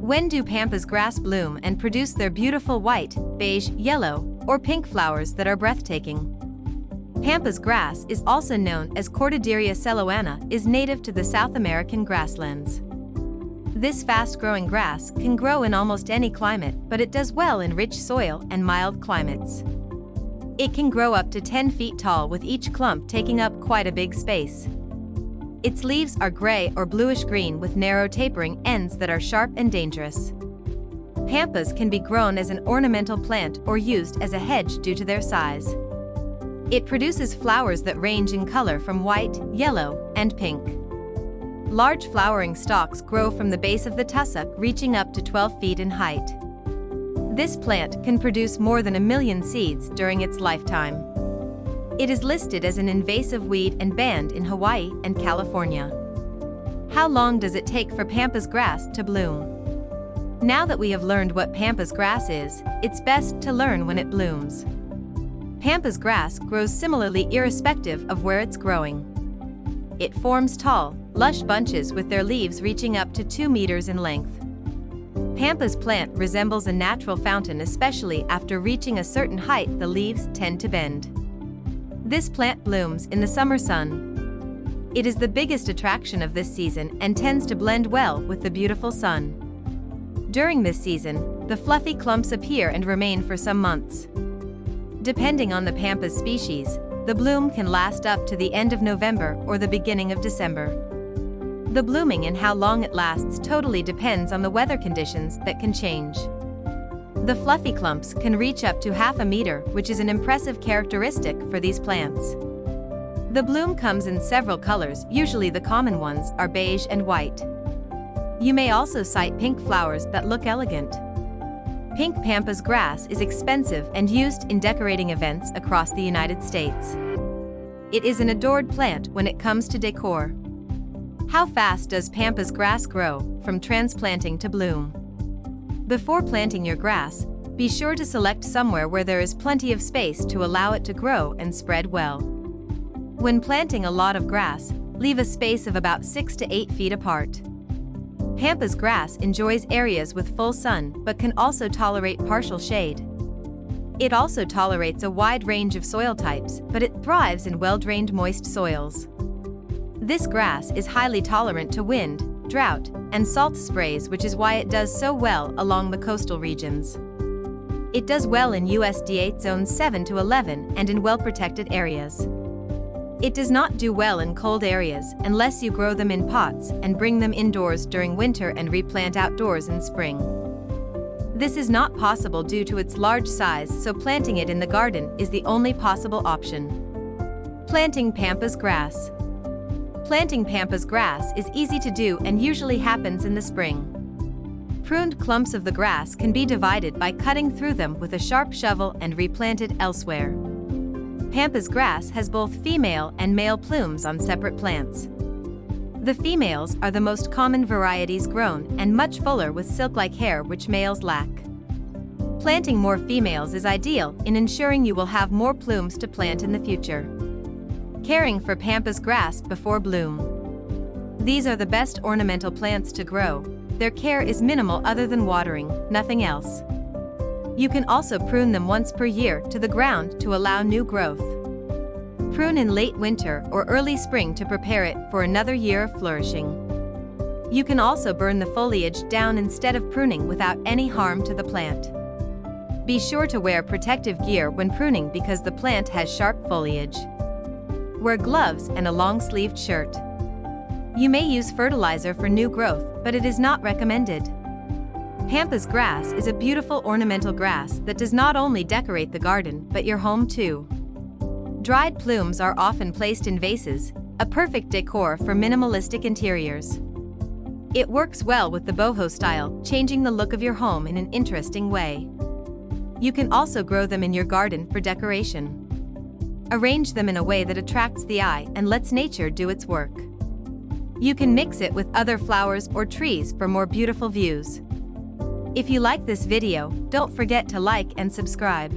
When do pampas grass bloom and produce their beautiful white, beige, yellow, or pink flowers that are breathtaking? Pampas grass is also known as Cortaderia Selloana, is native to the South American grasslands. This fast-growing grass can grow in almost any climate, but it does well in rich soil and mild climates. It can grow up to 10 feet tall, with each clump taking up quite a big space. Its leaves are gray or bluish-green with narrow tapering ends that are sharp and dangerous. Pampas can be grown as an ornamental plant or used as a hedge due to their size. It produces flowers that range in color from white, yellow, and pink. Large flowering stalks grow from the base of the tussock, reaching up to 12 feet in height. This plant can produce more than 1 million seeds during its lifetime. It is listed as an invasive weed and banned in Hawaii and California. How long does it take for pampas grass to bloom? Now that we have learned what pampas grass is, it's best to learn when it blooms. Pampas grass grows similarly irrespective of where it's growing. It forms tall, lush bunches with their leaves reaching up to 2 meters in length. Pampas plant resembles a natural fountain, especially after reaching a certain height the leaves tend to bend. This plant blooms in the summer sun. It is the biggest attraction of this season and tends to blend well with the beautiful sun. During this season, the fluffy clumps appear and remain for some months. Depending on the pampas species, the bloom can last up to the end of November or the beginning of December. The blooming and how long it lasts totally depends on the weather conditions that can change. The fluffy clumps can reach up to half a meter, which is an impressive characteristic for these plants. The bloom comes in several colors, usually the common ones are beige and white. You may also sight pink flowers that look elegant. Pink pampas grass is expensive and used in decorating events across the United States. It is an adored plant when it comes to decor. How fast does pampas grass grow from transplanting to bloom? Before planting your grass, be sure to select somewhere where there is plenty of space to allow it to grow and spread well. When planting a lot of grass, leave a space of about 6 to 8 feet apart. Pampas grass enjoys areas with full sun but can also tolerate partial shade. It also tolerates a wide range of soil types, but it thrives in well-drained moist soils. This grass is highly tolerant to wind, drought, and salt sprays, which is why it does so well along the coastal regions. It does well in USDA zones 7 to 11 and in well-protected areas. It does not do well in cold areas unless you grow them in pots and bring them indoors during winter and replant outdoors in spring. This is not possible due to its large size, so planting it in the garden is the only possible option. Planting pampas grass. Planting pampas grass is easy to do and usually happens in the spring. Pruned clumps of the grass can be divided by cutting through them with a sharp shovel and replanted elsewhere. Pampas grass has both female and male plumes on separate plants. The females are the most common varieties grown and much fuller with silk-like hair, which males lack. Planting more females is ideal in ensuring you will have more plumes to plant in the future. Caring for pampas grass before bloom. These are the best ornamental plants to grow. Their care is minimal other than watering, nothing else. You can also prune them once per year to the ground to allow new growth. Prune in late winter or early spring to prepare it for another year of flourishing. You can also burn the foliage down instead of pruning without any harm to the plant. Be sure to wear protective gear when pruning because the plant has sharp foliage. Wear gloves and a long-sleeved shirt. You may use fertilizer for new growth, but it is not recommended. Pampas grass is a beautiful ornamental grass that does not only decorate the garden, but your home too. Dried plumes are often placed in vases, a perfect decor for minimalistic interiors. It works well with the boho style, changing the look of your home in an interesting way. You can also grow them in your garden for decoration. Arrange them in a way that attracts the eye and lets nature do its work. You can mix it with other flowers or trees for more beautiful views. If you like this video, don't forget to like and subscribe.